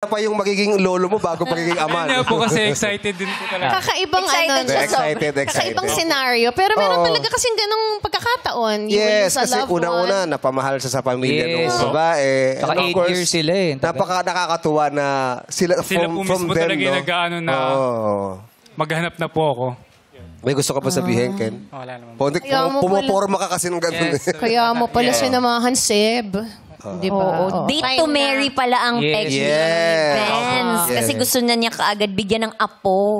pa yung magiging lolo mo bago magiging ama. Kanya po kasi excited din po talaga. Kakaibang Excited. kakaibang senaryo. Pero meron talaga kasing ganong pagkakataon. Yes, Sa kasi loved unang-una, one. napamahal siya sa pamilya ng Yes. babae. Saka And of 8 course, years sila eh. Nakakatuwa na sila po from mismo them, talaga yung nag-ano na maghanap na po ako. May gusto ka ba sabihin, Ken? Wala naman. Kaya mo pala- Pumaporma ka kasi ng ganun. Yes. Kaya mo pala sinamahan, Seb. Di ba? Oo. Date to marry pala ang text ni Yes. Vince. Yes. Kasi gusto na niya kaagad bigyan ng apo.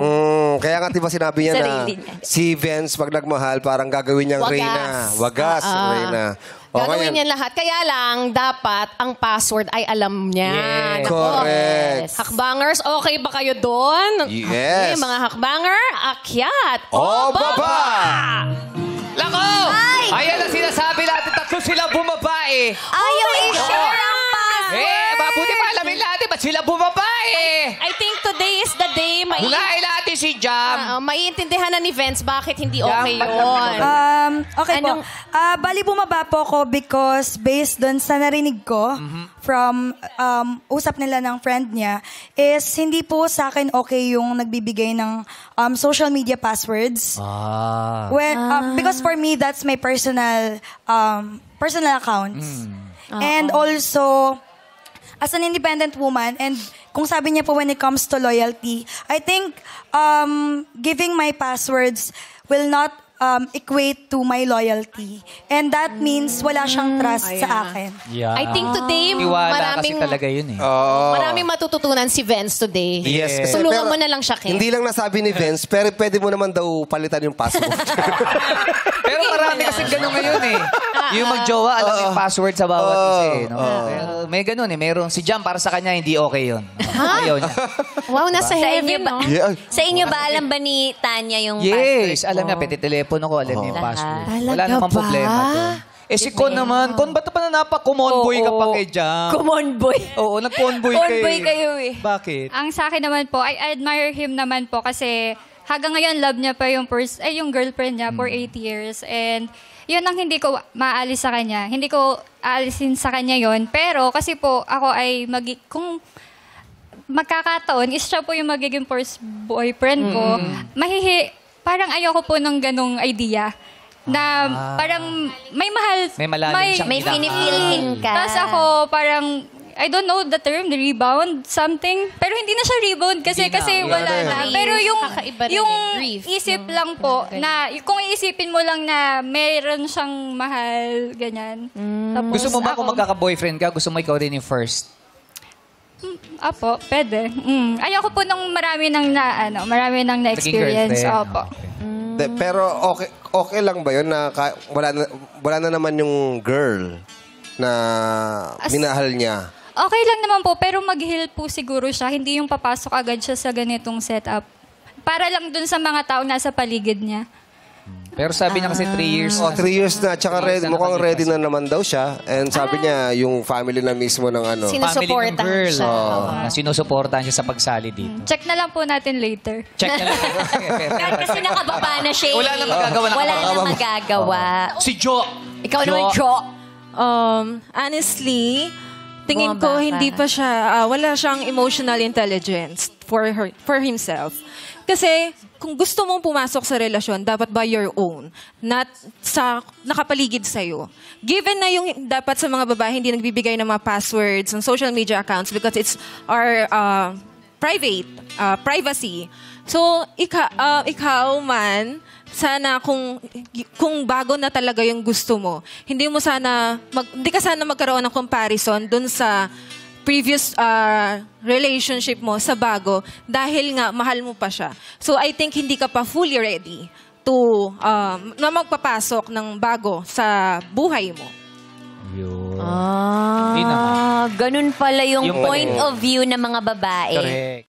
Kaya nga diba sinabi niya na Sarili niya. si Vince pag nagmahal, parang gagawin niyang Wagas. Reyna. Wagas, Reyna. O, Gagawin ngayon- niya lahat. Kaya lang, dapat ang password ay alam niya. Yes. Nako. Correct. Hakbangers, okay ba kayo doon? Yes. Okay, mga hakbanger, akyat. O, baba! Lako! Ayan ang sinasabi natin. Tatlo sila bumabae. Ayaw i-share ang password! Mabuti pa alamin natin. Ba't sila bumabae? I think today is the day. Hunain natin si Jam. Maiintindihan na ni Vince bakit hindi okay ba't yun. Okay Anong- po. Bali bumaba po ako because based doon sa narinig ko from usap nila ng friend niya is hindi po sa akin okay yung nagbibigay ng social media passwords. Because for me, that's my personal accounts. And also, as an independent woman, and kung sabi niya po when it comes to loyalty, I think giving my passwords will not equate to my loyalty. And that means wala siyang trust sa akin. Yeah. I think today, Tiwala kasi talaga yun eh. maraming matututunan si Vince today. Yes. kasi Tulungan pero mo na lang siya, Ken. Hindi lang nasabi ni Vince, pero pwede mo naman daw palitan yung password. Pero marami kasi gano'n ngayon eh. Yung magjowa, alam yung password sa bawat isa eh. No? Pero may gano'n eh. Meron si Jam, para sa kanya, hindi okay yun. Ayaw niya. Wow, nasa Sa inyo heaven, ba, no? Yeah. sa inyo ba alam ba ni Tanya yung password Yes, alam niya, peti telepono ko, alam niya yung password. Wala Talaga namang ba? problema doon. Eh si Con naman, Con, ba't pa na napakumonboy ka pa kay Jam? Kumonboy. Oo, nag-convoy kayo. Convoy kayo eh. Bakit? Ang sa akin naman po, I admire him naman po kasi hanggang ngayon love niya pa yung yung girlfriend niya for 8 years. And yun ang hindi ko maalis sa kanya. Hindi ko aalisin sa kanya yon. Pero kasi po ako ay kung magkakataon, is siya po yung magiging first boyfriend ko, parang ayoko po ng ganong idea. Na parang may mahal. May malalim siyang May pinipilhin ka. Tapos ako parang, I don't know the term, the rebound, something. Pero hindi na siya rebound kasi wala na. Pero Kakaiba rin yung eh, grief. isip lang po na kung iisipin mo lang na meron siyang mahal, ganyan. Tapos Gusto mo ba kung ako- magkaka-boyfriend ka, gusto mo ikaw rin yung first? Apo, pwede. Ayoko po nung marami nang na-experience. girlfriend. Opo. Pero okay lang ba yun na wala na naman yung girl na minahal niya? Okay lang naman po, pero mag-heal po siguro siya. Hindi yung papasok agad siya sa ganitong setup. Para lang dun sa mga tao nasa paligid niya. Pero sabi niya kasi 3 years. 3 years na, tsaka mukhang ready na naman daw siya. And sabi niya, yung family na mismo ng ano. Sinusuportahan girl. siya. Na sinusuportahan siya sa pagsali dito. Check na lang po natin later. Check na lang. Kasi nakababa na siya. Wala na magagawa, Wala na magagawa. Si Jo. Ikaw naman, Jo. Honestly, tingin ko Bumaba hindi ka. pa siya, wala siyang emotional intelligence for himself. Kasi kung gusto mong pumasok sa relasyon, dapat by your own, not sa nakapaligid sa'yo. Given na yung dapat sa mga babae hindi nagbibigay ng mga passwords ng social media accounts because it's our privacy. So, ikaw man, sana kung bago na talaga yung gusto mo, hindi ka sana magkaroon ng comparison dun sa previous relationship mo sa bago dahil nga mahal mo pa siya. So I think hindi ka pa fully ready to na magpapasok ng bago sa buhay mo. Yun. Hindi naman. Ganun pala yung Yung point of view ng mga babae. Correct.